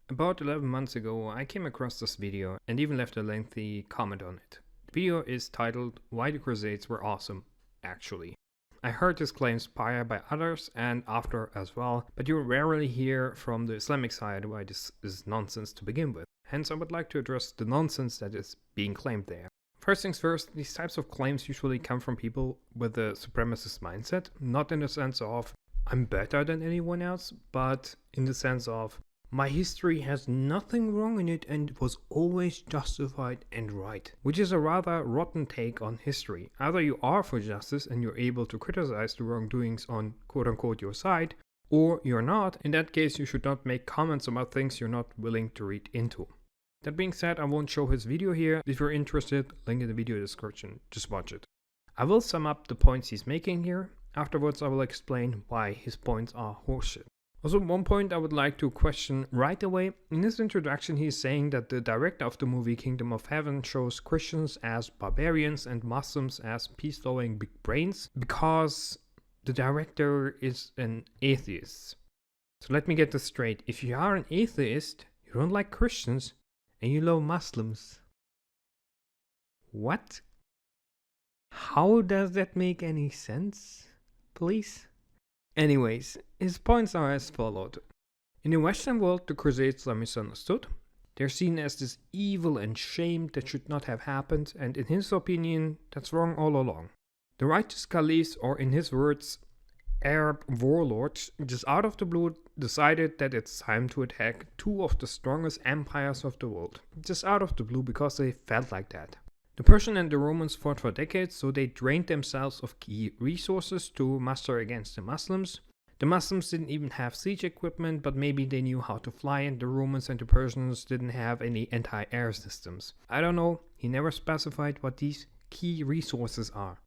About 11 months ago, I came across this video and even left a lengthy comment on it. The video is titled Why the Crusades Were Awesome, actually. I heard these claims prior by others and after as well, but you rarely hear from the Islamic side why this is nonsense to begin with. Hence, I would like to address the nonsense that is being claimed there. First things first, these types of claims usually come from people with a supremacist mindset, not in the sense of I'm better than anyone else, but in the sense of my history has nothing wrong in it and it was always justified and right, which is a rather rotten take on history. Either you are for justice and you're able to criticize the wrongdoings on quote-unquote your side, or you're not. In that case, you should not make comments about things you're not willing to read into. That being said, I won't show his video here. If you're interested, link in the video description, just watch it. I will sum up the points he's making here. Afterwards, I will explain why his points are horseshit. Also, one point I would like to question right away. In his introduction, he is saying that the director of the movie Kingdom of Heaven shows Christians as barbarians and Muslims as peace-loving big brains because the director is an atheist. So let me get this straight. If you are an atheist, you don't like Christians, and you love Muslims. What? How does that make any sense? Please? Anyways, his points are as followed. In the Western world, the Crusades are misunderstood. They're seen as this evil and shame that should not have happened, and in his opinion, that's wrong all along. The righteous caliphs, or in his words, Arab warlords, just out of the blue decided that it's time to attack two of the strongest empires of the world. Just out of the blue because they felt like that. The Persians and the Romans fought for decades, so they drained themselves of key resources to muster against the Muslims. The Muslims didn't even have siege equipment, but maybe they knew how to fly, and the Romans and the Persians didn't have any anti-air systems. I don't know, he never specified what these key resources are.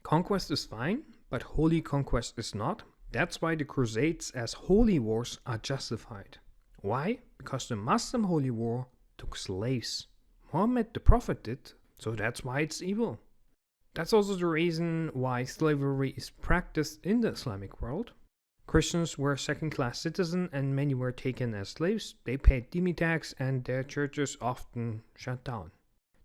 Conquest is fine, but holy conquest is not. That's why the Crusades as holy wars are justified. Why? Because the Muslim holy war took slaves. Muhammad the Prophet did. So that's why it's evil. That's also the reason why slavery is practiced in the Islamic world. Christians were second-class citizens and many were taken as slaves. They paid demi tax and their churches often shut down.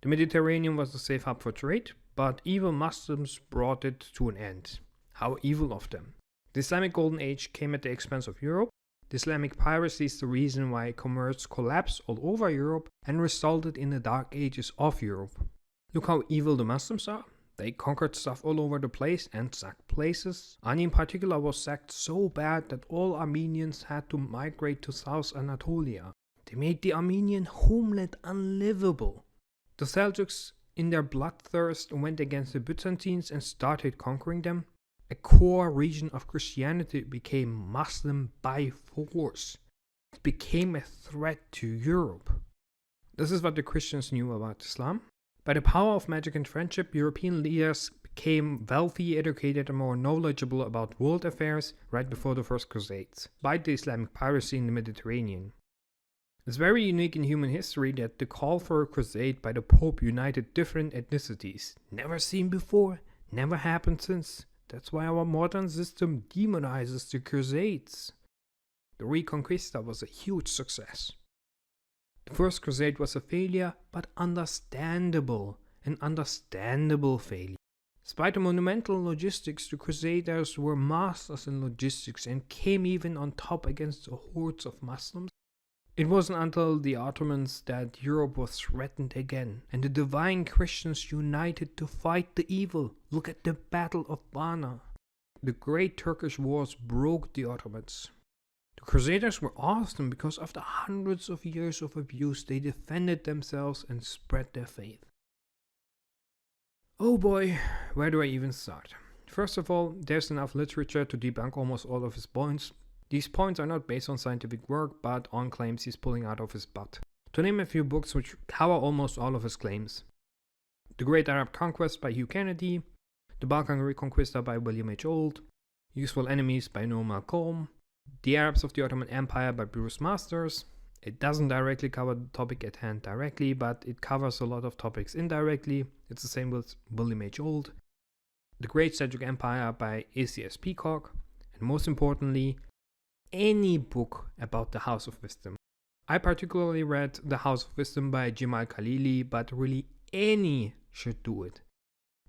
The Mediterranean was a safe hub for trade, but evil Muslims brought it to an end. How evil of them. The Islamic Golden Age came at the expense of Europe. The Islamic piracy is the reason why commerce collapsed all over Europe and resulted in the Dark Ages of Europe. Look how evil the Muslims are. They conquered stuff all over the place and sacked places. Ani in particular was sacked so bad that all Armenians had to migrate to South Anatolia. They made the Armenian homeland unlivable. The Seljuks, in their bloodthirst, went against the Byzantines and started conquering them. A core region of Christianity became Muslim by force. It became a threat to Europe. This is what the Christians knew about Islam. By the power of magic and friendship, European leaders became wealthy, educated, and more knowledgeable about world affairs right before the First Crusades, despite the Islamic piracy in the Mediterranean. It's very unique in human history that the call for a crusade by the Pope united different ethnicities. Never seen before, never happened since. That's why our modern system demonizes the Crusades. The Reconquista was a huge success. The First Crusade was a failure, but understandable, an understandable failure. Despite the monumental logistics, the Crusaders were masters in logistics and came even on top against the hordes of Muslims. It wasn't until the Ottomans that Europe was threatened again, and the divine Christians united to fight the evil. Look at the Battle of Varna. The great Turkish wars broke the Ottomans. The Crusaders were awesome because after hundreds of years of abuse, they defended themselves and spread their faith. Oh boy, where do I even start? First of all, there's enough literature to debunk almost all of his points. These points are not based on scientific work, but on claims he's pulling out of his butt. To name a few books which cover almost all of his claims. The Great Arab Conquest by Hugh Kennedy, The Balkan Reconquista by William H. Old, Useful Enemies by Noam Malcolm, The Arabs of the Ottoman Empire by Bruce Masters. It doesn't directly cover the topic at hand directly, but it covers a lot of topics indirectly. It's the same with William H. Old. The Great Seljuk Empire by A.C.S. Peacock. And most importantly, any book about the House of Wisdom. I particularly read The House of Wisdom by Jimal Khalili, but really any should do it.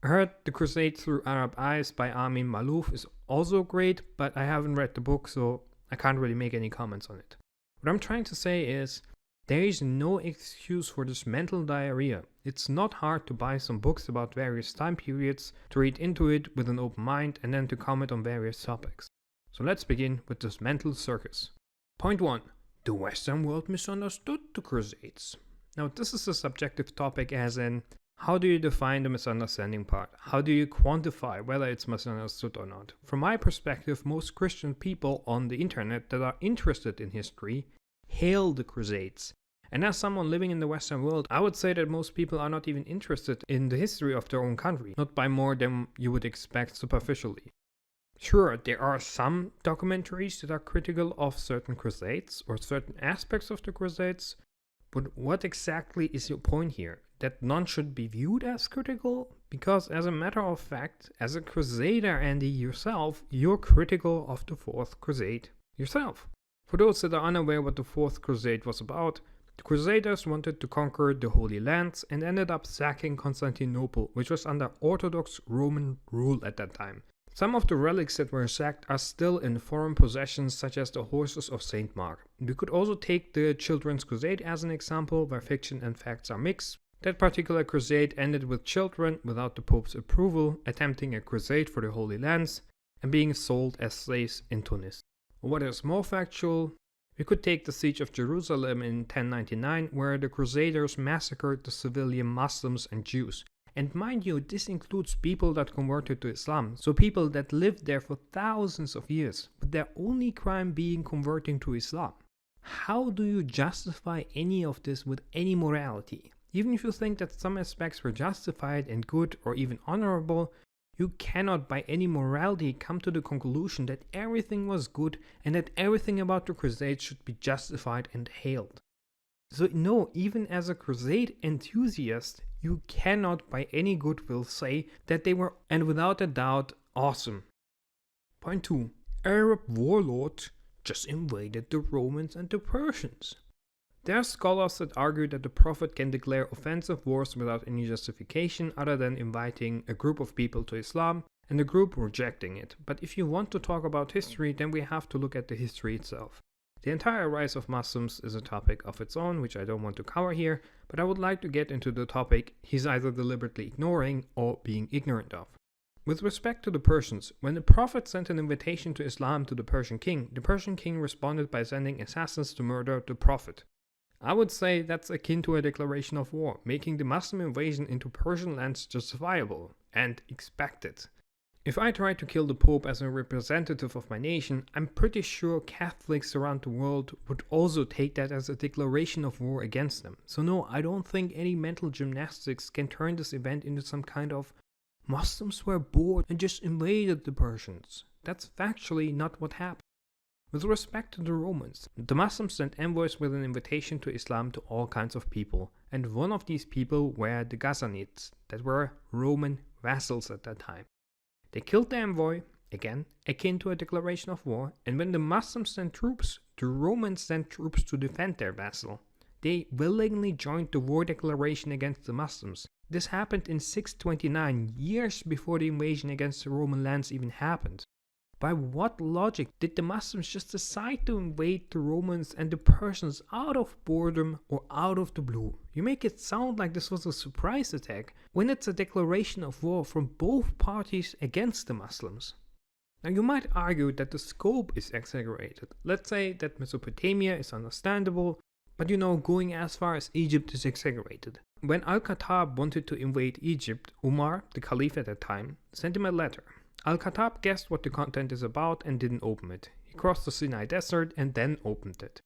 I heard The Crusade Through Arab Eyes by Amin Malouf is also great, but I haven't read the book, so I can't really make any comments on it. What I'm trying to say is, there is no excuse for this mental diarrhea. It's not hard to buy some books about various time periods, to read into it with an open mind, and then to comment on various topics. So let's begin with this mental circus. Point 1. The Western world misunderstood the Crusades. Now this is a subjective topic, as in, how do you define the misunderstanding part? How do you quantify whether it's misunderstood or not? From my perspective, most Christian people on the internet that are interested in history hail the Crusades. And as someone living in the Western world, I would say that most people are not even interested in the history of their own country, not by more than you would expect superficially. Sure, there are some documentaries that are critical of certain Crusades or certain aspects of the Crusades, but what exactly is your point here? That none should be viewed as critical? Because as a matter of fact, as a Crusader, Andy, yourself, you're critical of the Fourth Crusade yourself. For those that are unaware what the Fourth Crusade was about, the Crusaders wanted to conquer the Holy Lands and ended up sacking Constantinople, which was under Orthodox Roman rule at that time. Some of the relics that were sacked are still in foreign possessions, such as the horses of St. Mark. We could also take the Children's Crusade as an example, where fiction and facts are mixed. That particular crusade ended with children, without the Pope's approval, attempting a crusade for the Holy Lands and being sold as slaves in Tunis. What is more factual? We could take the siege of Jerusalem in 1099, where the Crusaders massacred the civilian Muslims and Jews. And mind you, this includes people that converted to Islam, so people that lived there for thousands of years, with their only crime being converting to Islam. How do you justify any of this with any morality? Even if you think that some aspects were justified and good or even honorable, you cannot by any morality come to the conclusion that everything was good and that everything about the Crusade should be justified and hailed. So no, even as a Crusade enthusiast, you cannot by any goodwill say that they were, and without a doubt, awesome. Point 2. Arab warlords just invaded the Romans and the Persians. There are scholars that argue that the Prophet can declare offensive wars without any justification other than inviting a group of people to Islam and the group rejecting it. But if you want to talk about history, then we have to look at the history itself. The entire rise of Muslims is a topic of its own, which I don't want to cover here, but I would like to get into the topic he's either deliberately ignoring or being ignorant of. With respect to the Persians, when the Prophet sent an invitation to Islam to the Persian king responded by sending assassins to murder the Prophet. I would say that's akin to a declaration of war, making the Muslim invasion into Persian lands justifiable and expected. If I tried to kill the Pope as a representative of my nation, I'm pretty sure Catholics around the world would also take that as a declaration of war against them. So no, I don't think any mental gymnastics can turn this event into some kind of Muslims were bored and just invaded the Persians. That's factually not what happened. With respect to the Romans, the Muslims sent envoys with an invitation to Islam to all kinds of people, and one of these people were the Ghassanids, that were Roman vassals at that time. They killed the envoy, again, akin to a declaration of war, and when the Muslims sent troops, the Romans sent troops to defend their vassal. They willingly joined the war declaration against the Muslims. This happened in 629, years before the invasion against the Roman lands even happened. By what logic did the Muslims just decide to invade the Romans and the Persians out of boredom or out of the blue? You make it sound like this was a surprise attack, when it's a declaration of war from both parties against the Muslims. Now you might argue that the scope is exaggerated. Let's say that Mesopotamia is understandable, but going as far as Egypt is exaggerated. When Al-Khattab wanted to invade Egypt, Umar, the caliph at that time, sent him a letter. Al-Khattab guessed what the content is about and didn't open it. He crossed the Sinai Desert and then opened it.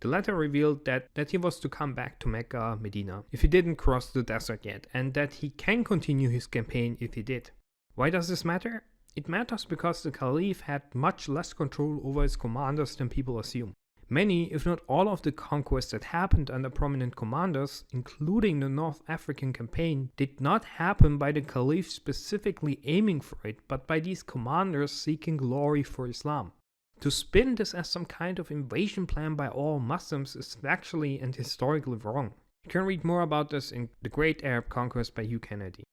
The letter revealed that he was to come back to Mecca, Medina, if he didn't cross the desert yet, and that he can continue his campaign if he did. Why does this matter? It matters because the Caliph had much less control over his commanders than people assume. Many, if not all of the conquests that happened under prominent commanders, including the North African campaign, did not happen by the Caliph specifically aiming for it, but by these commanders seeking glory for Islam. To spin this as some kind of invasion plan by all Muslims is factually and historically wrong. You can read more about this in The Great Arab Conquest by Hugh Kennedy.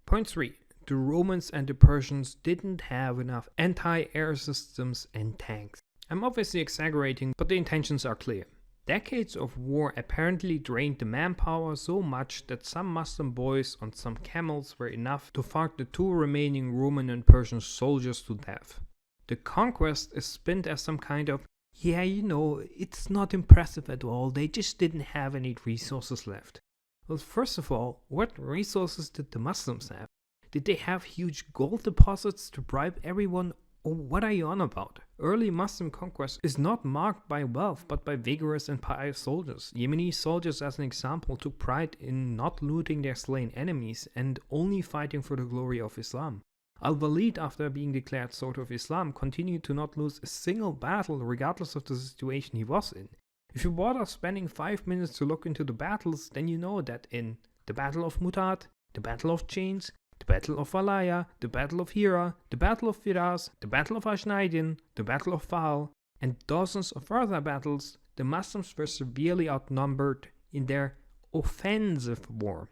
Point 3. The Romans and the Persians didn't have enough anti-air systems and tanks. I'm obviously exaggerating, but the intentions are clear. Decades of war apparently drained the manpower so much that some Muslim boys on some camels were enough to fight the 2 remaining Roman and Persian soldiers to death. The conquest is spinned as some kind of, yeah, it's not impressive at all, they just didn't have any resources left. Well, first of all, what resources did the Muslims have? Did they have huge gold deposits to bribe everyone? Or what are you on about? Early Muslim conquest is not marked by wealth but by vigorous and pious soldiers. Yemeni soldiers, as an example, took pride in not looting their slain enemies and only fighting for the glory of Islam. Al-Walid, after being declared Sword of Islam, continued to not lose a single battle regardless of the situation he was in. If you bother spending 5 minutes to look into the battles, then you know that in the Battle of Mutat, the Battle of Chains, the Battle of Valaya, the Battle of Hira, the Battle of Firas, the Battle of Ajnaydin, the Battle of Fal, and dozens of further battles, the Muslims were severely outnumbered in their offensive war.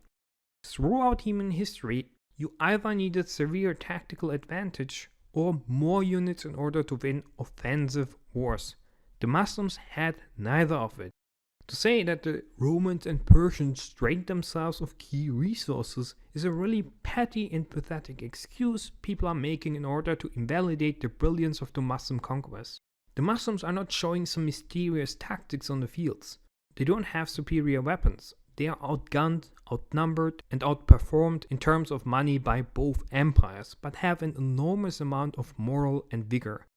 Throughout human history, you either needed severe tactical advantage or more units in order to win offensive wars. The Muslims had neither of it. To say that the Romans and Persians drained themselves of key resources is a really petty and pathetic excuse people are making in order to invalidate the brilliance of the Muslim conquest. The Muslims are not showing some mysterious tactics on the fields. They don't have superior weapons. They are outgunned, outnumbered, and outperformed in terms of money by both empires, but have an enormous amount of moral and vigor.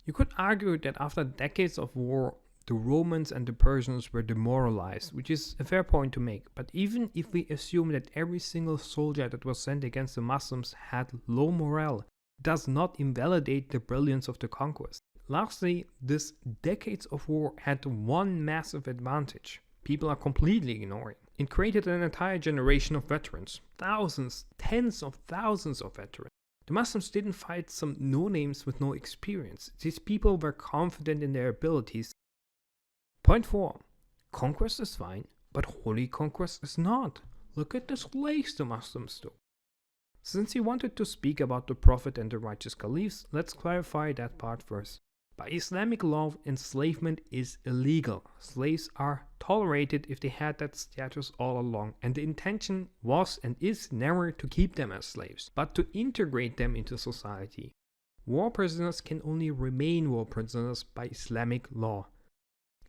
You could argue that after decades of war, the Romans and the Persians were demoralized, which is a fair point to make, but even if we assume that every single soldier that was sent against the Muslims had low morale, it does not invalidate the brilliance of the conquest. Lastly, this decades of war had one massive advantage people are completely ignoring. It created an entire generation of veterans, thousands, tens of thousands of veterans. The Muslims didn't fight some no-names with no experience. These people were confident in their abilities. Point 4. Conquest is fine, but holy conquest is not. Look at the slaves the Muslims took. Since you wanted to speak about the Prophet and the righteous caliphs, let's clarify that part first. By Islamic law, enslavement is illegal. Slaves are tolerated if they had that status all along, and the intention was and is never to keep them as slaves, but to integrate them into society. War prisoners can only remain war prisoners by Islamic law.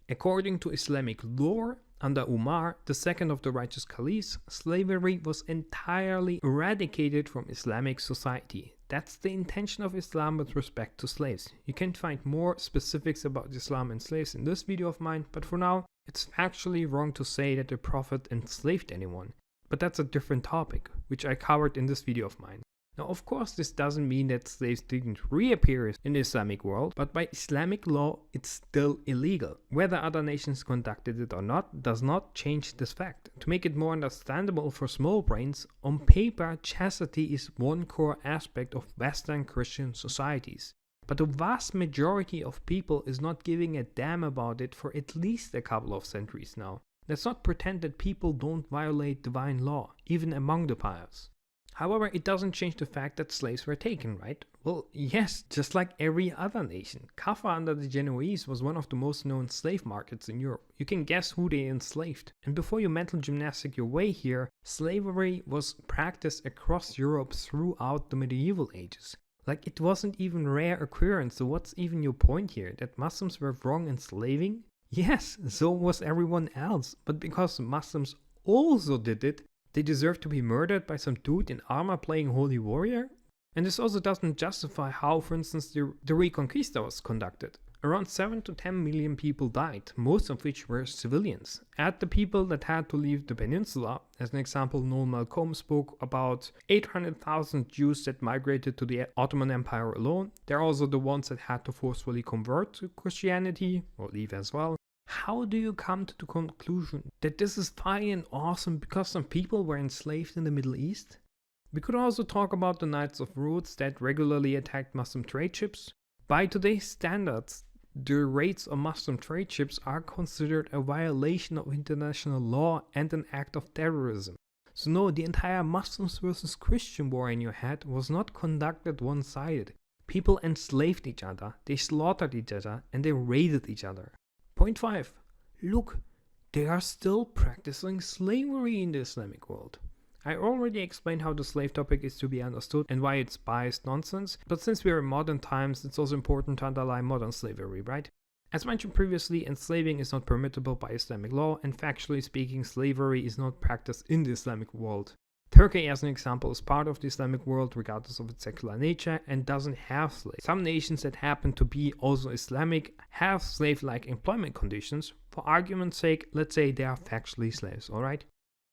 According to Islamic lore, under Umar, the second of the righteous caliphs, slavery was entirely eradicated from Islamic society. That's the intention of Islam with respect to slaves. You can find more specifics about Islam and slaves in this video of mine, but for now, it's actually wrong to say that the Prophet enslaved anyone. But that's a different topic, which I covered in this video of mine. Now, of course, this doesn't mean that slaves didn't reappear in the Islamic world, but by Islamic law, it's still illegal. Whether other nations conducted it or not does not change this fact. To make it more understandable for small brains, on paper, chastity is one core aspect of Western Christian societies. But the vast majority of people is not giving a damn about it for at least a couple of centuries now. Let's not pretend that people don't violate divine law, even among the pious. However, it doesn't change the fact that slaves were taken, right? Well, yes, just like every other nation. Kaffa under the Genoese was one of the most known slave markets in Europe. You can guess who they enslaved. And before you mental gymnastic your way here, slavery was practiced across Europe throughout the medieval ages. Like, it wasn't even rare occurrence, so what's even your point here? That Muslims were wrong enslaving? Yes, so was everyone else. But because Muslims also did it, they deserve to be murdered by some dude in armor playing holy warrior? And this also doesn't justify how, for instance, the Reconquista was conducted. Around 7 to 10 million people died, most of which were civilians. Add the people that had to leave the peninsula. As an example, Noel Malcolm spoke about 800,000 Jews that migrated to the Ottoman Empire alone. They're also the ones that had to forcefully convert to Christianity, or leave as well. How do you come to the conclusion that this is fine and awesome because some people were enslaved in the Middle East? We could also talk about the Knights of Rhodes that regularly attacked Muslim trade ships, By today's standards, the raids of Muslim trade ships are considered a violation of international law and an act of terrorism. So no, the entire Muslims versus Christian war in your head was not conducted one-sided. People enslaved each other, they slaughtered each other, and they raided each other. Point 5. Look, they are still practicing slavery in the Islamic world. I already explained how the slave topic is to be understood and why it's biased nonsense, but since we are in modern times, it's also important to underline modern slavery, right? As mentioned previously, enslaving is not permissible by Islamic law, and factually speaking, slavery is not practiced in the Islamic world. Turkey, as an example, is part of the Islamic world regardless of its secular nature and doesn't have slaves. Some nations that happen to be also Islamic have slave-like employment conditions. For argument's sake, let's say they are factually slaves, alright?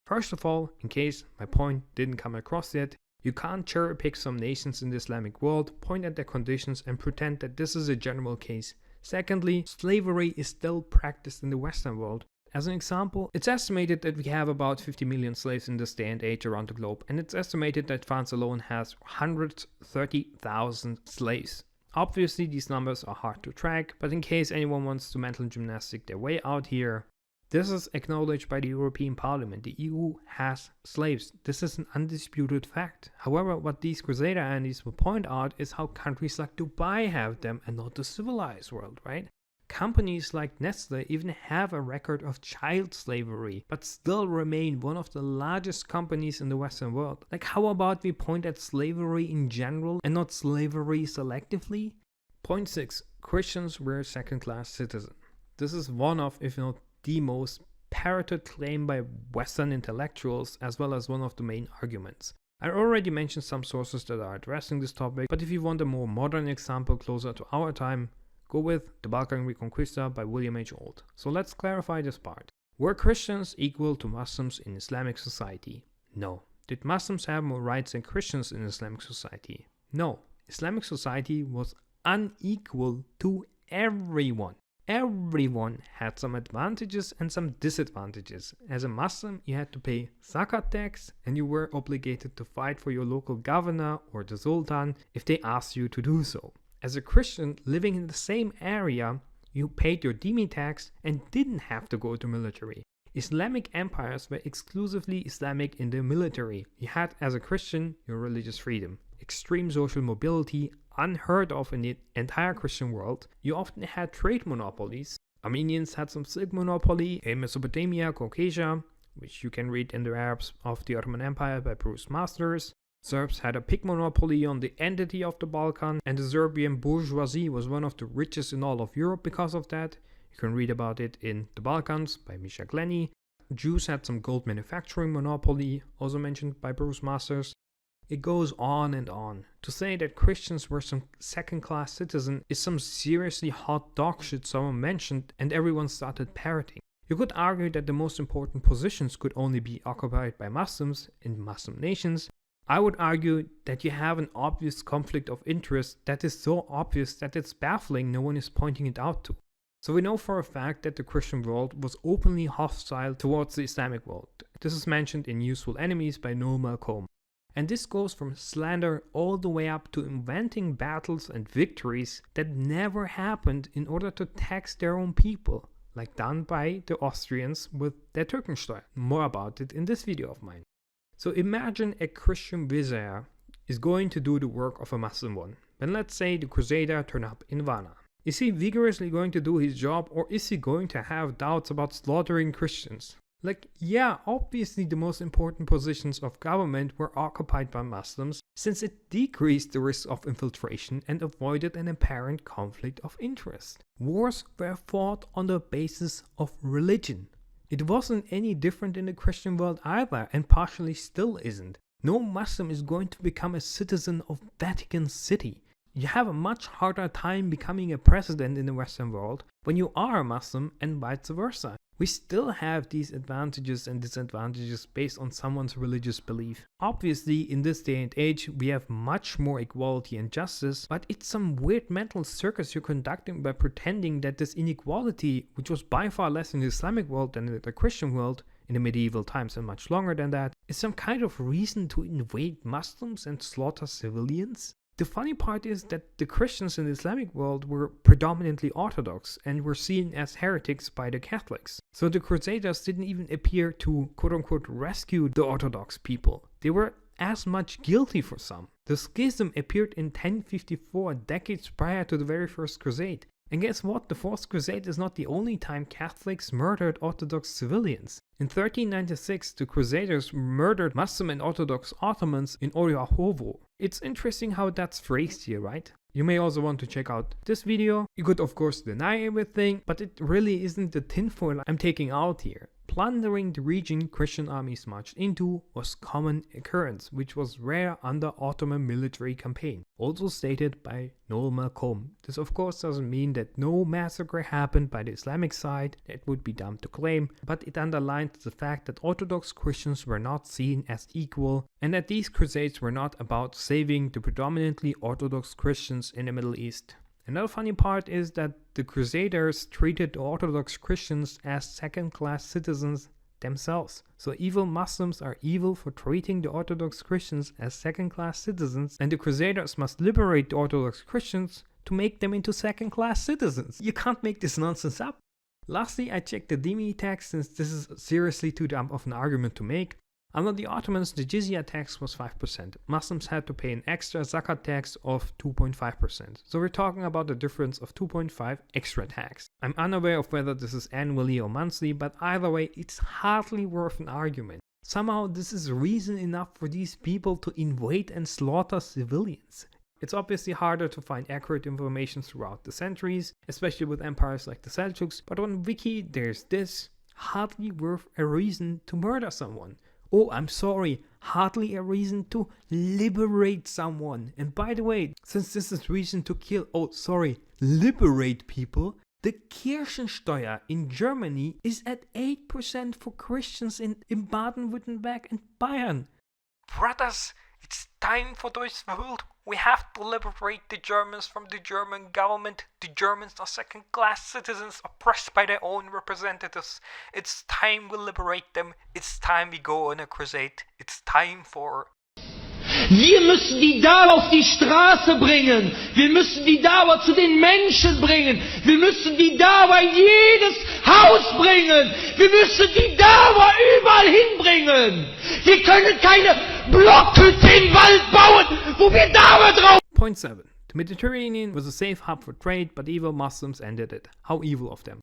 First of all, in case my point didn't come across yet, you can't cherry pick some nations in the Islamic world, point at their conditions and pretend that this is a general case. Secondly, slavery is still practiced in the Western world. As an example, it's estimated that we have about 50 million slaves in this day and age around the globe, and it's estimated that France alone has 130,000 slaves. Obviously, these numbers are hard to track, but in case anyone wants to mental gymnastic their way out here, this is acknowledged by the European Parliament. The EU has slaves. This is an undisputed fact. However, what these Crusader Andes will point out is how countries like Dubai have them and not the civilized world, right? Companies like Nestle even have a record of child slavery, but still remain one of the largest companies in the Western world. Like, how about we point at slavery in general and not slavery selectively? Point 6. Christians were second-class citizens. This is one of, if not the most parroted claim by Western intellectuals, as well as one of the main arguments. I already mentioned some sources that are addressing this topic, but if you want a more modern example closer to our time, go with The Balkan Reconquista by William H. Ault. So let's clarify this part. Were Christians equal to Muslims in Islamic society? No. Did Muslims have more rights than Christians in Islamic society? No. Islamic society was unequal to everyone. Everyone had some advantages and some disadvantages. As a Muslim, you had to pay zakat tax and you were obligated to fight for your local governor or the sultan if they asked you to do so. As a Christian living in the same area, you paid your dhimmi tax and didn't have to go to military. Islamic empires were exclusively Islamic in the military. You had, as a Christian, your religious freedom. Extreme social mobility, unheard of in the entire Christian world. You often had trade monopolies. Armenians had some silk monopoly in Mesopotamia, Caucasia, which you can read in the Arabs of the Ottoman Empire by Bruce Masters. Serbs had a pig monopoly on the entity of the Balkan, and the Serbian bourgeoisie was one of the richest in all of Europe because of that. You can read about it in The Balkans by Misha Glenny. Jews had some gold manufacturing monopoly, also mentioned by Bruce Masters. It goes on and on. To say that Christians were some second-class citizen is some seriously hot dog shit someone mentioned and everyone started parroting. You could argue that the most important positions could only be occupied by Muslims in Muslim nations. I would argue that you have an obvious conflict of interest that is so obvious that it's baffling no one is pointing it out to. So we know for a fact that the Christian world was openly hostile towards the Islamic world. This is mentioned in Useful Enemies by Noel Malcolm. And this goes from slander all the way up to inventing battles and victories that never happened in order to tax their own people, like done by the Austrians with their Türkensteuer. More about it in this video of mine. So imagine a Christian vizier is going to do the work of a Muslim one. Then let's say the Crusader turn up in Varna. Is he vigorously going to do his job, or is he going to have doubts about slaughtering Christians? Like, yeah, obviously the most important positions of government were occupied by Muslims, since it decreased the risk of infiltration and avoided an apparent conflict of interest. Wars were fought on the basis of religion. It wasn't any different in the Christian world either, and partially still isn't. No Muslim is going to become a citizen of Vatican City. You have a much harder time becoming a president in the Western world when you are a Muslim and vice versa. We still have these advantages and disadvantages based on someone's religious belief. Obviously, in this day and age, we have much more equality and justice, but it's some weird mental circus you're conducting by pretending that this inequality, which was by far less in the Islamic world than in the Christian world, in the medieval times and much longer than that, is some kind of reason to invade Muslims and slaughter civilians? The funny part is that the Christians in the Islamic world were predominantly Orthodox and were seen as heretics by the Catholics. So the Crusaders didn't even appear to quote-unquote rescue the Orthodox people. They were as much guilty for some. The schism appeared in 1054, decades prior to the very first crusade. And guess what? The Fourth Crusade is not the only time Catholics murdered Orthodox civilians. In 1396, the Crusaders murdered Muslim and Orthodox Ottomans in Oryahovo. It's interesting how that's phrased here, right? You may also want to check out this video. You could of course deny everything, but it really isn't the tinfoil I'm taking out here. Plundering the region Christian armies marched into was common occurrence, which was rare under Ottoman military campaign, also stated by Noel Malcolm. This of course doesn't mean that no massacre happened by the Islamic side, that would be dumb to claim, but it underlines the fact that Orthodox Christians were not seen as equal, and that these crusades were not about saving the predominantly Orthodox Christians in the Middle East. Another funny part is that the Crusaders treated the Orthodox Christians as second-class citizens themselves. So evil Muslims are evil for treating the Orthodox Christians as second-class citizens, and the Crusaders must liberate the Orthodox Christians to make them into second-class citizens. You can't make this nonsense up. Lastly, I checked the Dhimmi tax, since this is seriously too dumb of an argument to make. Under the Ottomans, the jizya tax was 5%. Muslims had to pay an extra zakat tax of 2.5%. So we're talking about a difference of 2.5 extra tax. I'm unaware of whether this is annually or monthly, but either way, it's hardly worth an argument. Somehow this is reason enough for these people to invade and slaughter civilians. It's obviously harder to find accurate information throughout the centuries, especially with empires like the Seljuks, but on Wiki there's this: hardly worth a reason to murder someone. Oh, I'm sorry, hardly a reason to liberate someone. And by the way, since this is reason to kill, liberate people, the Kirchensteuer in Germany is at 8% for Christians in Baden-Württemberg and Bayern. Brothers, it's time for this world. We have to liberate the Germans from the German government. The Germans are second-class citizens oppressed by their own representatives. It's time we liberate them. It's time we go on a crusade. It's time for... Wir müssen die Dauer auf die Straße bringen. Wir müssen die Dauer zu den Menschen bringen. Wir müssen die Dauer in jedes Haus bringen. Wir müssen die Dauer überall hinbringen. Wir können keine Blockhütte im Wald bauen, wo wir Dauer drauf... Point 7. The Mediterranean was a safe hub for trade, but evil Muslims ended it. How evil of them.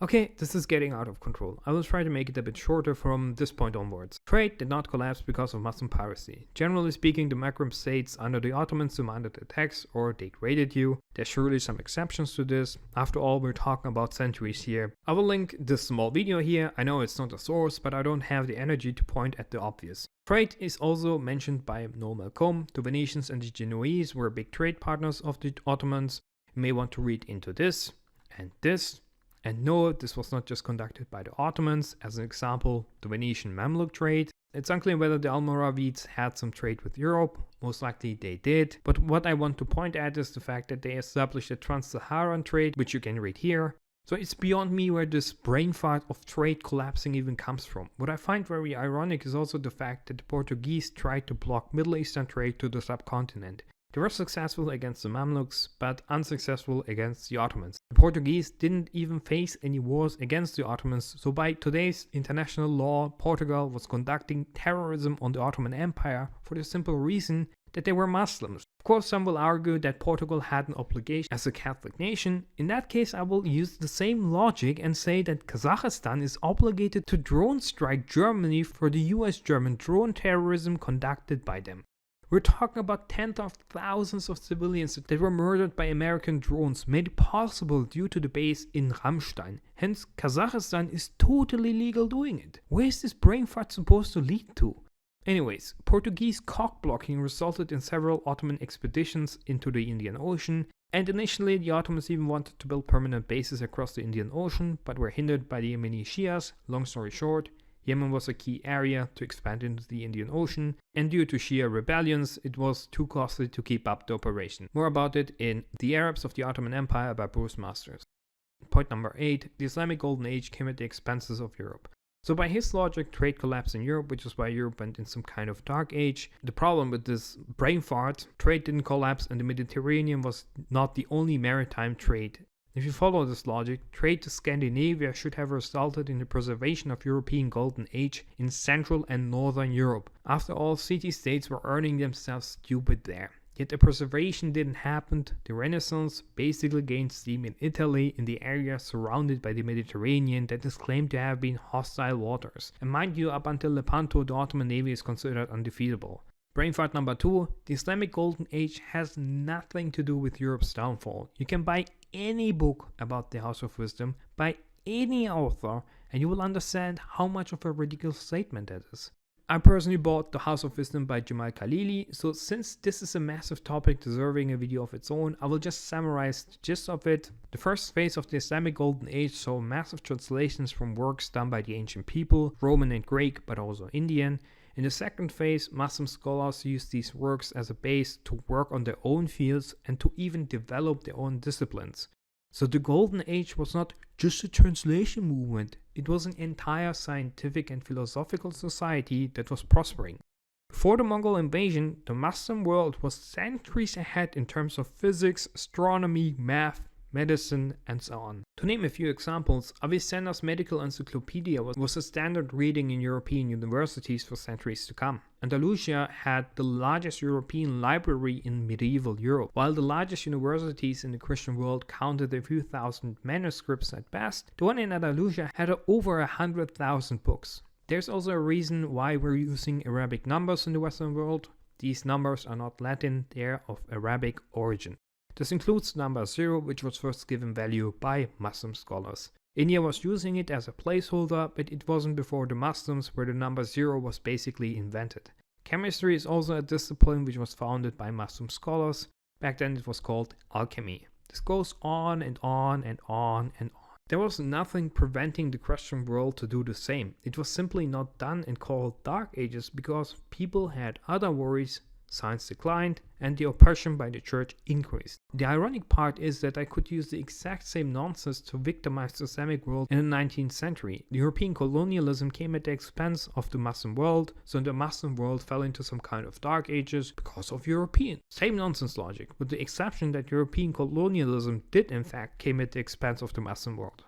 Okay, this is getting out of control. I will try to make it a bit shorter from this point onwards. Trade did not collapse because of Muslim piracy. Generally speaking, the Maghreb states under the Ottomans demanded a tax or they raided you. There's surely some exceptions to this. After all, we're talking about centuries here. I will link this small video here. I know it's not a source, but I don't have the energy to point at the obvious. Trade is also mentioned by Noel Malcolm. The Venetians and the Genoese were big trade partners of the Ottomans. You may want to read into this and this. And no, this was not just conducted by the Ottomans. As an example, the Venetian Mamluk trade. It's unclear whether the Almoravids had some trade with Europe. Most likely they did. But what I want to point at is the fact that they established a trans-Saharan trade, which you can read here. So it's beyond me where this brain fart of trade collapsing even comes from. What I find very ironic is also the fact that the Portuguese tried to block Middle Eastern trade to the subcontinent. They were successful against the Mamluks, but unsuccessful against the Ottomans. The Portuguese didn't even face any wars against the Ottomans, so by today's international law, Portugal was conducting terrorism on the Ottoman Empire for the simple reason that they were Muslims. Of course, some will argue that Portugal had an obligation as a Catholic nation. In that case, I will use the same logic and say that Kazakhstan is obligated to drone strike Germany for the US-German drone terrorism conducted by them. We're talking about tens of thousands of civilians that were murdered by American drones, made possible due to the base in Ramstein. Hence, Kazakhstan is totally legal doing it. Where is this brain fart supposed to lead to? Anyways, Portuguese cock-blocking resulted in several Ottoman expeditions into the Indian Ocean, and initially the Ottomans even wanted to build permanent bases across the Indian Ocean, but were hindered by the Yemeni Shias. Long story short, Yemen was a key area to expand into the Indian Ocean, and due to Shia rebellions, it was too costly to keep up the operation. More about it in The Arabs of the Ottoman Empire by Bruce Masters. Point number 8. The Islamic Golden Age came at the expenses of Europe. So by his logic, trade collapsed in Europe, which is why Europe went in some kind of dark age. The problem with this brain fart, trade didn't collapse and the Mediterranean was not the only maritime trade. If you follow this logic, trade to Scandinavia should have resulted in the preservation of European Golden Age in Central and Northern Europe. After all, city-states were earning themselves stupid there. Yet the preservation didn't happen. The Renaissance basically gained steam in Italy, in the area surrounded by the Mediterranean that is claimed to have been hostile waters. And mind you, up until Lepanto, the Ottoman navy is considered undefeatable. Brain fart number 2, the Islamic Golden Age has nothing to do with Europe's downfall. You can buy any book about the House of Wisdom by any author and you will understand how much of a ridiculous statement that is. I personally bought The House of Wisdom by Jamal Khalili, so since this is a massive topic deserving a video of its own, I will just summarize the gist of it. The first phase of the Islamic Golden Age saw massive translations from works done by the ancient people, Roman and Greek, but also Indian. In the second phase, Muslim scholars used these works as a base to work on their own fields and to even develop their own disciplines. So the Golden Age was not just a translation movement, it was an entire scientific and philosophical society that was prospering. Before the Mongol invasion, the Muslim world was centuries ahead in terms of physics, astronomy, math, medicine, and so on. To name a few examples, Avicenna's Medical Encyclopedia was a standard reading in European universities for centuries to come. Andalusia had the largest European library in medieval Europe, while the largest universities in the Christian world counted a few thousand manuscripts at best. The one in Andalusia had over 100,000 books. There's also a reason why we're using Arabic numbers in the Western world. These numbers are not Latin, they're of Arabic origin. This includes number 0, which was first given value by Muslim scholars. India was using it as a placeholder, but it wasn't before the Muslims where the number 0 was basically invented. Chemistry is also a discipline which was founded by Muslim scholars. Back then it was called alchemy. This goes on and on and on and on. There was nothing preventing the Christian world to do the same. It was simply not done and called Dark Ages because people had other worries. Science declined and the oppression by the church increased. The ironic part is that I could use the exact same nonsense to victimize the Islamic world in the 19th century. The European colonialism came at the expense of the Muslim world, so the Muslim world fell into some kind of dark ages because of Europeans. Same nonsense logic, with the exception that European colonialism did in fact came at the expense of the Muslim world.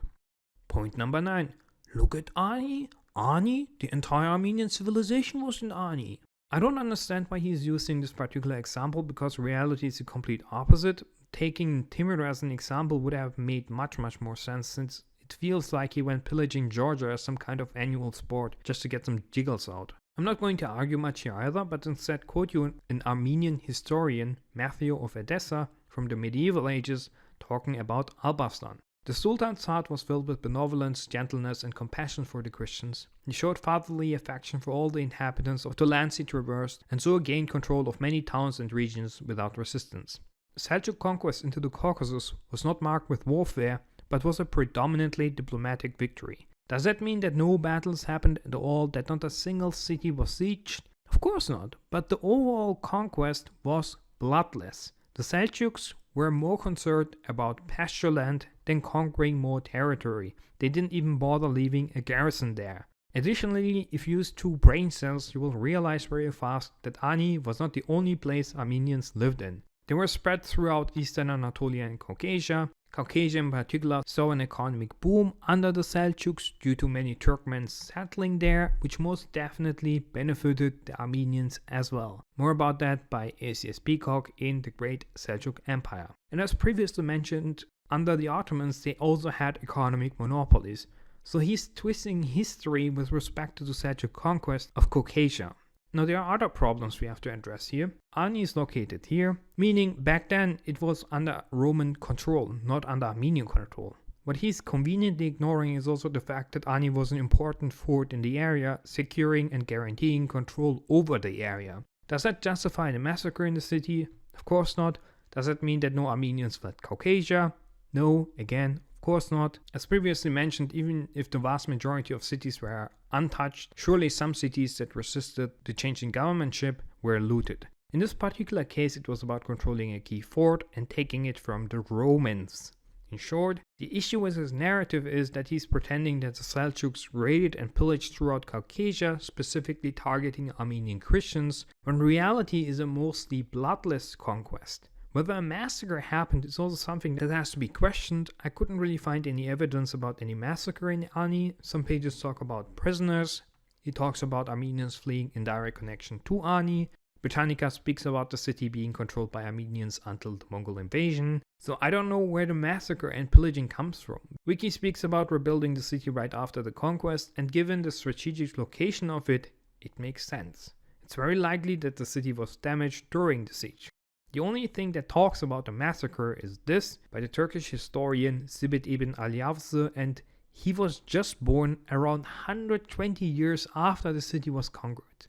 Point number 9. Look at Ani. Ani? The entire Armenian civilization was in Ani. I don't understand why he is using this particular example because reality is the complete opposite. Taking Timur as an example would have made much more sense since it feels like he went pillaging Georgia as some kind of annual sport just to get some jiggles out. I'm not going to argue much here either, but instead quote you an Armenian historian, Matthew of Edessa, from the medieval ages talking about Alparslan. The Sultan's heart was filled with benevolence, gentleness, and compassion for the Christians. He showed fatherly affection for all the inhabitants of the lands he traversed, and so gained control of many towns and regions without resistance. The Seljuk conquest into the Caucasus was not marked with warfare, but was a predominantly diplomatic victory. Does that mean that no battles happened at all, that not a single city was sieged? Of course not, but the overall conquest was bloodless. The Seljuks were more concerned about pasture land than conquering more territory. They didn't even bother leaving a garrison there. Additionally, if you use 2 brain cells, you will realize very fast that Ani was not the only place Armenians lived in. They were spread throughout eastern Anatolia and Caucasia. Caucasia in particular saw an economic boom under the Seljuks due to many Turkmens settling there, which most definitely benefited the Armenians as well. More about that by A.C.S. Peacock in the Great Seljuk Empire. And as previously mentioned, under the Ottomans they also had economic monopolies. So he's twisting history with respect to the Seljuk conquest of Caucasia. Now there are other problems we have to address here. Ani is located here, meaning back then it was under Roman control, not under Armenian control. What he's conveniently ignoring is also the fact that Ani was an important fort in the area, securing and guaranteeing control over the area. Does that justify the massacre in the city? Of course not. Does that mean that no Armenians fled Caucasia? No, again, of course not. As previously mentioned, even if the vast majority of cities were untouched, surely some cities that resisted the change in governmentship were looted. In this particular case, it was about controlling a key fort and taking it from the Romans. In short, the issue with his narrative is that he's pretending that the Seljuks raided and pillaged throughout Caucasia, specifically targeting Armenian Christians, when reality is a mostly bloodless conquest. Whether a massacre happened is also something that has to be questioned. I couldn't really find any evidence about any massacre in Ani. Some pages talk about prisoners. He talks about Armenians fleeing in direct connection to Ani. Britannica speaks about the city being controlled by Armenians until the Mongol invasion. So I don't know where the massacre and pillaging comes from. Wiki speaks about rebuilding the city right after the conquest, and given the strategic location of it, it makes sense. It's very likely that the city was damaged during the siege. The only thing that talks about the massacre is this by the Turkish historian Sibit ibn al-Yavze, and he was just born around 120 years after the city was conquered.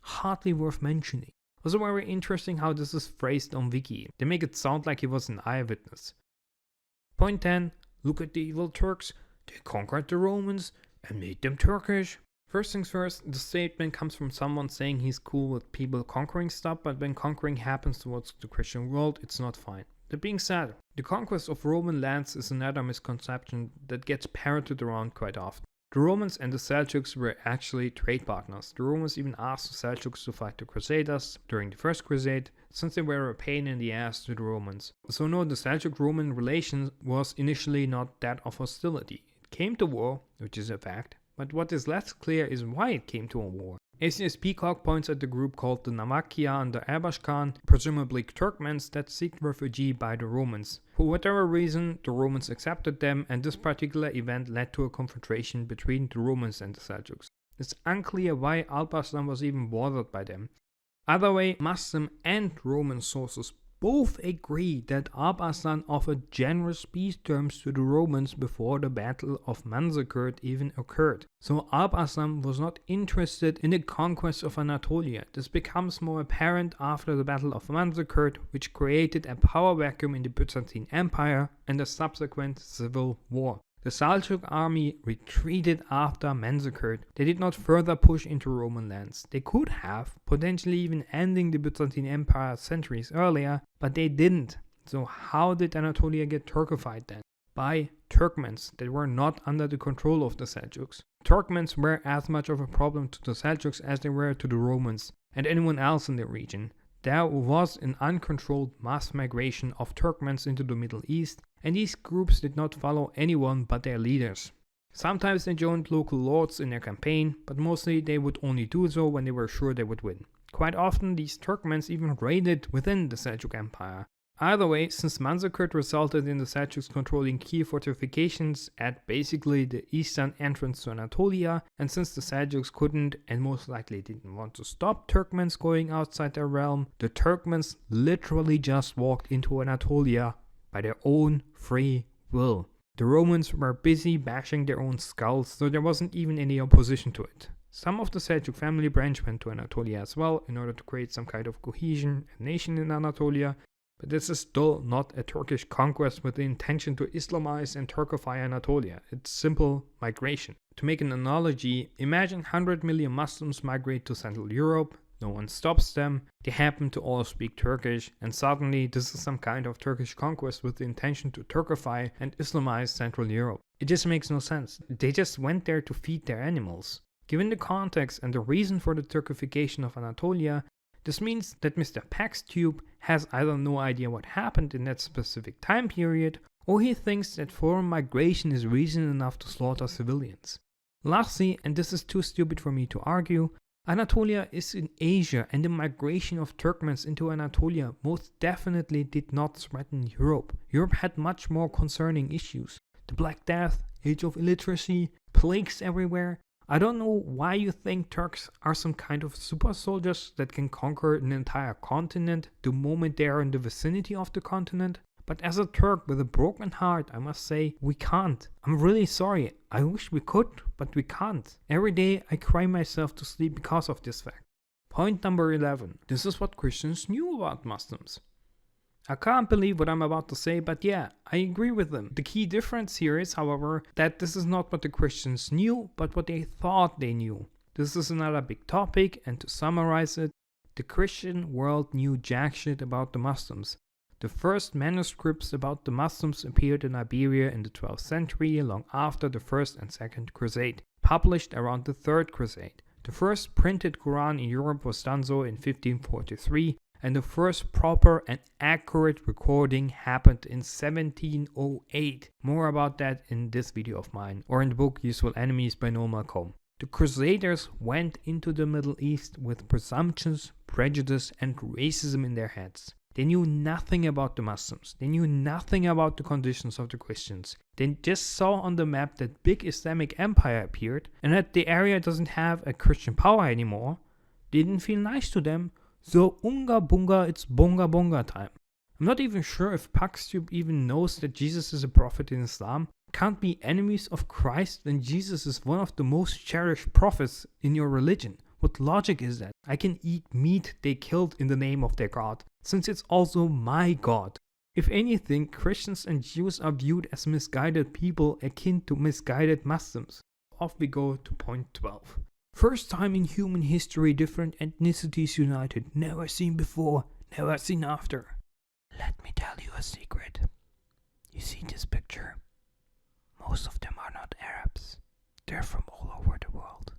Hardly worth mentioning. Also very interesting how this is phrased on Wiki. They make it sound like he was an eyewitness. Point 10. Look at the evil Turks. They conquered the Romans and made them Turkish. First things first, the statement comes from someone saying he's cool with people conquering stuff, but when conquering happens towards the Christian world, it's not fine. That being said, the conquest of Roman lands is another misconception that gets parroted around quite often. The Romans and the Seljuks were actually trade partners. The Romans even asked the Seljuks to fight the Crusaders during the First Crusade, since they were a pain in the ass to the Romans. So no, the Seljuk-Roman relation was initially not that of hostility. It came to war, which is a fact, but what is less clear is why it came to a war. ACS Peacock points at the group called the Namakia under Erbash Khan, presumably Turkmens that seeked refugee by the Romans. For whatever reason, the Romans accepted them, and this particular event led to a confrontation between the Romans and the Seljuks. It's unclear why Alparslan was even bothered by them. Either way, Muslim and Roman sources both agree that Alparslan offered generous peace terms to the Romans before the Battle of Manzikert even occurred. So Alparslan was not interested in the conquest of Anatolia. This becomes more apparent after the Battle of Manzikert, which created a power vacuum in the Byzantine Empire and a subsequent civil war. The Seljuk army retreated after Manzikert. They did not further push into Roman lands. They could have, potentially even ending the Byzantine Empire centuries earlier, but they didn't. So how did Anatolia get Turkified then? By Turkmens that were not under the control of the Seljuks. Turkmens were as much of a problem to the Seljuks as they were to the Romans and anyone else in the region. There was an uncontrolled mass migration of Turkmens into the Middle East, and these groups did not follow anyone but their leaders. Sometimes they joined local lords in their campaign, but mostly they would only do so when they were sure they would win. Quite often these Turkmens even raided within the Seljuk Empire. Either way, since Manzikert resulted in the Seljuks controlling key fortifications at basically the eastern entrance to Anatolia, and since the Seljuks couldn't and most likely didn't want to stop Turkmens going outside their realm, the Turkmens literally just walked into Anatolia by their own free will. The Romans were busy bashing their own skulls, so there wasn't even any opposition to it. Some of the Seljuk family branch went to Anatolia as well in order to create some kind of cohesion and nation in Anatolia. But this is still not a Turkish conquest with the intention to Islamize and Turkify Anatolia. It's simple migration. To make an analogy, imagine 100 million Muslims migrate to Central Europe, no one stops them, they happen to all speak Turkish, and suddenly this is some kind of Turkish conquest with the intention to Turkify and Islamize Central Europe. It just makes no sense. They just went there to feed their animals. Given the context and the reason for the Turkification of Anatolia, this means that Mr. Pax Tube has either no idea what happened in that specific time period, or he thinks that foreign migration is reason enough to slaughter civilians. Lastly, and this is too stupid for me to argue, Anatolia is in Asia, and the migration of Turkmens into Anatolia most definitely did not threaten Europe. Europe had much more concerning issues. The Black Death, Age of Illiteracy, plagues everywhere. I don't know why you think Turks are some kind of super soldiers that can conquer an entire continent the moment they are in the vicinity of the continent. But as a Turk with a broken heart, I must say, we can't. I'm really sorry. I wish we could, but we can't. Every day I cry myself to sleep because of this fact. Point number 11. This is what Christians knew about Muslims. I can't believe what I'm about to say, but yeah, I agree with them. The key difference here is, however, that this is not what the Christians knew, but what they thought they knew. This is another big topic, and to summarize it, the Christian world knew jack shit about the Muslims. The first manuscripts about the Muslims appeared in Iberia in the 12th century, long after the First and Second Crusade, published around the Third Crusade. The first printed Quran in Europe was done so in 1543, and the first proper and accurate recording happened in 1708. More about that in this video of mine, or in the book Useful Enemies by Noel Malcolm. The Crusaders went into the Middle East with presumptions, prejudice, and racism in their heads. They knew nothing about the Muslims. They knew nothing about the conditions of the Christians. They just saw on the map that big Islamic empire appeared and that the area doesn't have a Christian power anymore. They didn't feel nice to them, so unga bunga, it's bonga bonga time. I'm not even sure if Pax Tube even knows that Jesus is a prophet in Islam. Can't be enemies of Christ when Jesus is one of the most cherished prophets in your religion. What logic is that? I can eat meat they killed in the name of their God, since it's also my God. If anything, Christians and Jews are viewed as misguided people akin to misguided Muslims. Off we go to point 12. First time in human history different ethnicities united. Never seen before, never seen after. Let me tell you a secret. You see this picture? Most of them are not Arabs. They're from all over the world,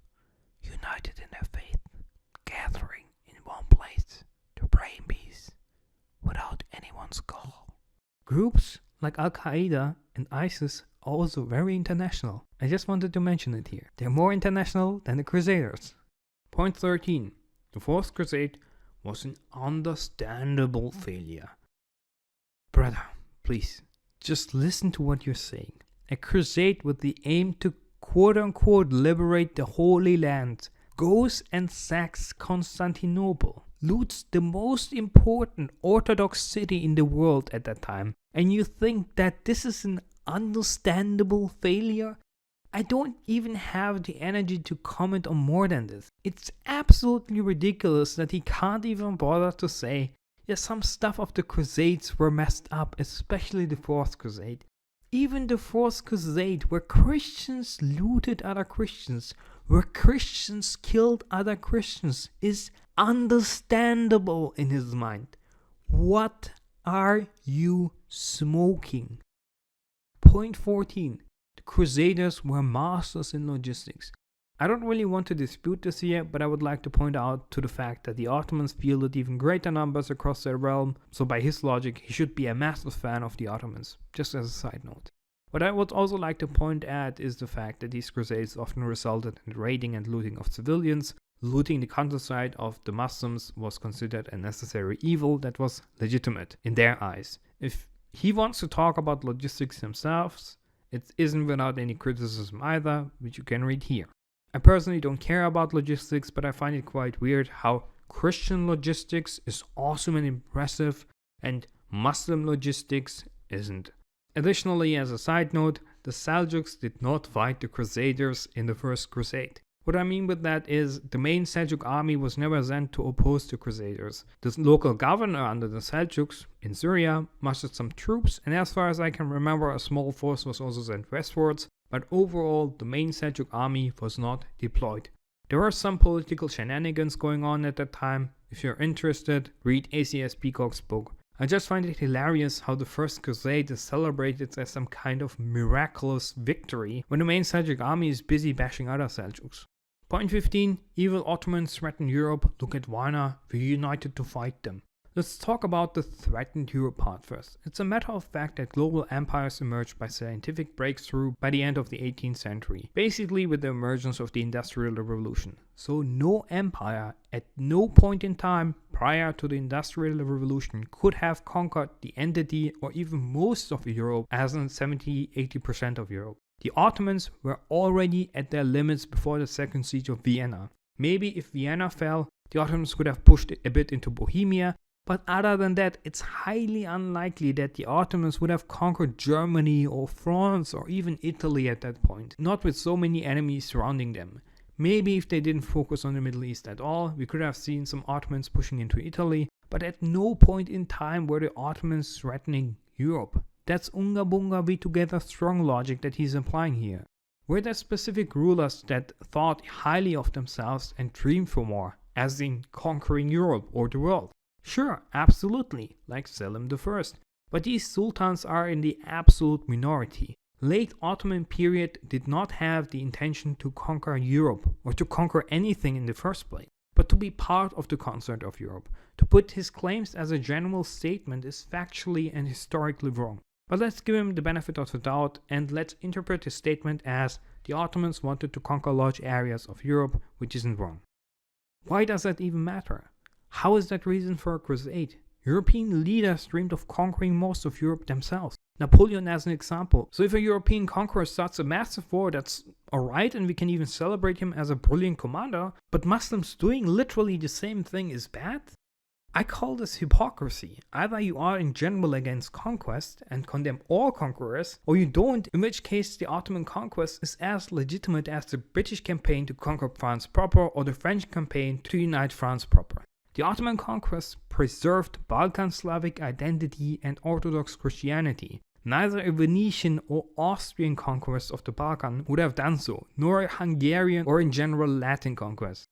united in their faith, gathering in one place to pray in peace, without anyone's call. Groups like Al-Qaeda and ISIS are also very international. I just wanted to mention it here. They're more international than the Crusaders. Point 13. The Fourth Crusade was an understandable failure. Brother, please, just listen to what you're saying. A crusade with the aim to quote-unquote liberate the Holy Land goes and sacks Constantinople, loots the most important Orthodox city in the world at that time, and you think that this is an understandable failure? I don't even have the energy to comment on more than this. It's absolutely ridiculous that he can't even bother to say, yeah, some stuff of the Crusades were messed up, especially the Fourth Crusade. Even the Fourth Crusade, where Christians looted other Christians, where Christians killed other Christians, is understandable in his mind. What are you smoking? Point 14. The Crusaders were masters in logistics. I don't really want to dispute this here, but I would like to point out to the fact that the Ottomans fielded even greater numbers across their realm, so by his logic, he should be a massive fan of the Ottomans, just as a side note. What I would also like to point at is the fact that these crusades often resulted in raiding and looting of civilians. Looting the countryside of the Muslims was considered a necessary evil that was legitimate in their eyes. If he wants to talk about logistics himself, it isn't without any criticism either, which you can read here. I personally don't care about logistics, but I find it quite weird how Christian logistics is awesome and impressive, and Muslim logistics isn't. Additionally, as a side note, the Seljuks did not fight the Crusaders in the First Crusade. What I mean with that is, the main Seljuk army was never sent to oppose the Crusaders. The local governor under the Seljuks in Syria mustered some troops, and as far as I can remember, a small force was also sent westwards, but overall the main Seljuk army was not deployed. There were some political shenanigans going on at that time. If you're interested, read ACS Peacock's book. I just find it hilarious how the First Crusade is celebrated as some kind of miraculous victory when the main Seljuk army is busy bashing other Seljuks. Point 15. Evil Ottomans threaten Europe. Look at Varna. We're united to fight them. Let's talk about the threatened Europe part first. It's a matter of fact that global empires emerged by scientific breakthrough by the end of the 18th century, basically with the emergence of the Industrial Revolution. So no empire at no point in time prior to the Industrial Revolution could have conquered the entity or even most of Europe, as in 70-80% of Europe. The Ottomans were already at their limits before the Second Siege of Vienna. Maybe if Vienna fell, the Ottomans could have pushed it a bit into Bohemia, but other than that, it's highly unlikely that the Ottomans would have conquered Germany or France or even Italy at that point, not with so many enemies surrounding them. Maybe if they didn't focus on the Middle East at all, we could have seen some Ottomans pushing into Italy, but at no point in time were the Ottomans threatening Europe. That's Unga Bunga We Together strong logic that he's applying here. Were there specific rulers that thought highly of themselves and dreamed for more, as in conquering Europe or the world? Sure, absolutely, like Selim I. But these sultans are in the absolute minority. Late Ottoman period did not have the intention to conquer Europe or to conquer anything in the first place, but to be part of the concert of Europe. To put his claims as a general statement is factually and historically wrong. But let's give him the benefit of the doubt and let's interpret his statement as the Ottomans wanted to conquer large areas of Europe, which isn't wrong. Why does that even matter? How is that reason for a crusade? European leaders dreamed of conquering most of Europe themselves. Napoleon as an example. So if a European conqueror starts a massive war, that's alright and we can even celebrate him as a brilliant commander, but Muslims doing literally the same thing is bad? I call this hypocrisy. Either you are in general against conquest and condemn all conquerors, or you don't, in which case the Ottoman conquest is as legitimate as the British campaign to conquer France proper or the French campaign to unite France proper. The Ottoman conquest preserved Balkan Slavic identity and Orthodox Christianity. Neither a Venetian or Austrian conquest of the Balkan would have done so, nor a Hungarian or in general Latin conquest.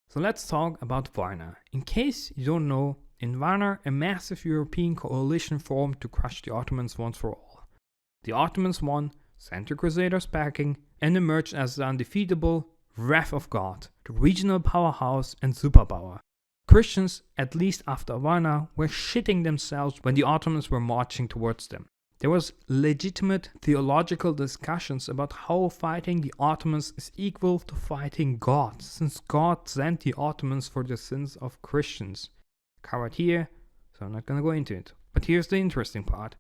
So let's talk about Varna. In case you don't know, in Varna a massive European coalition formed to crush the Ottomans once for all. The Ottomans won, sent the Crusaders packing, and emerged as the undefeatable Wrath of God, the regional powerhouse and superpower. Christians, at least after Varna, were shitting themselves when the Ottomans were marching towards them. There was legitimate theological discussions about how fighting the Ottomans is equal to fighting God, since God sent the Ottomans for the sins of Christians. Covered here, so I'm not gonna go into it. But here's the interesting part.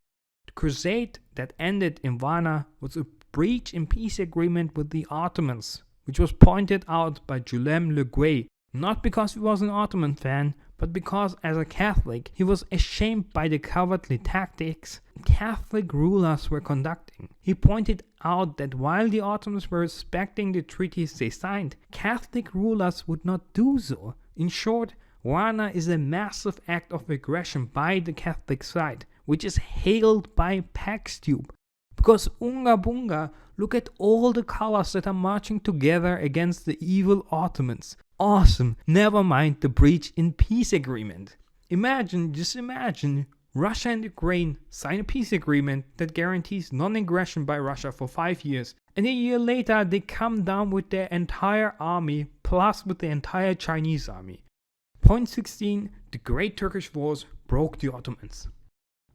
The crusade that ended in Varna was a breach in peace agreement with the Ottomans, which was pointed out by Guillaume Le Guay, not because he was an Ottoman fan, but because as a Catholic he was ashamed by the cowardly tactics Catholic rulers were conducting. He pointed out that while the Ottomans were respecting the treaties they signed, Catholic rulers would not do so. In short, Varna is a massive act of aggression by the Catholic side, which is hailed by Pax Tube. Because Unga Bunga, look at all the colors that are marching together against the evil Ottomans. Awesome, never mind the breach in peace agreement. Just imagine, Russia and Ukraine sign a peace agreement that guarantees non-aggression by Russia for 5 years, and a year later they come down with their entire army, plus with the entire Chinese army. Point 16, the Great Turkish Wars broke the Ottomans.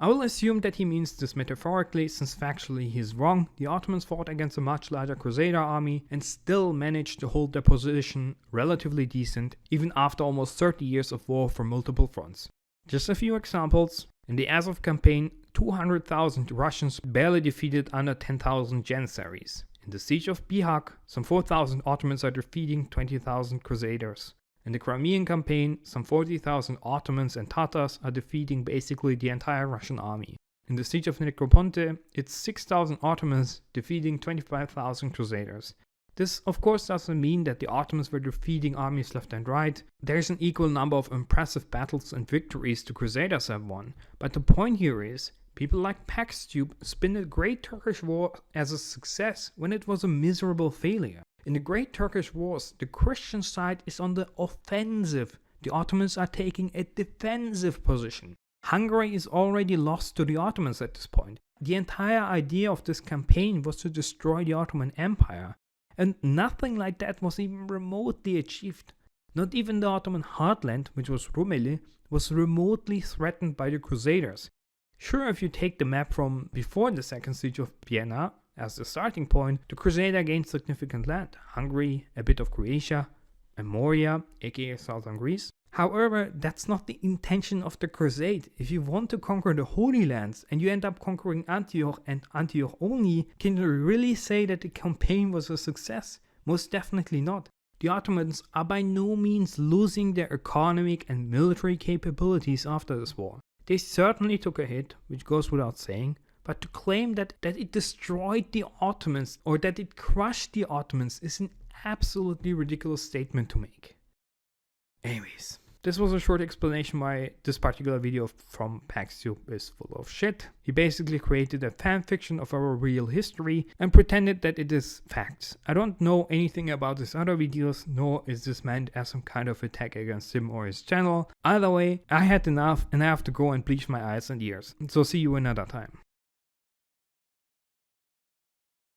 I will assume that he means this metaphorically, since factually he is wrong. The Ottomans fought against a much larger Crusader army and still managed to hold their position relatively decent, even after almost 30 years of war from multiple fronts. Just a few examples. In the Azov campaign, 200,000 Russians barely defeated under 10,000 Janissaries. In the siege of Bihać, some 4,000 Ottomans are defeating 20,000 Crusaders. In the Crimean campaign, some 40,000 Ottomans and Tatars are defeating basically the entire Russian army. In the siege of Negroponte, it's 6,000 Ottomans defeating 25,000 Crusaders. This of course doesn't mean that the Ottomans were defeating armies left and right. There's an equal number of impressive battles and victories the Crusaders have won. But the point here is, people like Pax Tube spin the Great Turkish War as a success when it was a miserable failure. In the Great Turkish Wars, the Christian side is on the offensive. The Ottomans are taking a defensive position. Hungary is already lost to the Ottomans at this point. The entire idea of this campaign was to destroy the Ottoman Empire. And nothing like that was even remotely achieved. Not even the Ottoman heartland, which was Rumeli, was remotely threatened by the Crusaders. Sure, if you take the map from before the Second Siege of Vienna as the starting point, the Crusader gained significant land. Hungary, a bit of Croatia, and Moria, aka southern Greece. However, that's not the intention of the Crusade. If you want to conquer the Holy Lands and you end up conquering Antioch and Antioch only, can you really say that the campaign was a success? Most definitely not. The Ottomans are by no means losing their economic and military capabilities after this war. They certainly took a hit, which goes without saying, but to claim that it destroyed the Ottomans or that it crushed the Ottomans is an absolutely ridiculous statement to make. Anyways, This was a short explanation why this particular video from Pax Tube is full of shit. He basically created a fanfiction of our real history and pretended that it is facts. I don't know anything about his other videos, nor is this meant as some kind of attack against him or his channel. Either way, I had enough and I have to go and bleach my eyes and ears. So see you another time.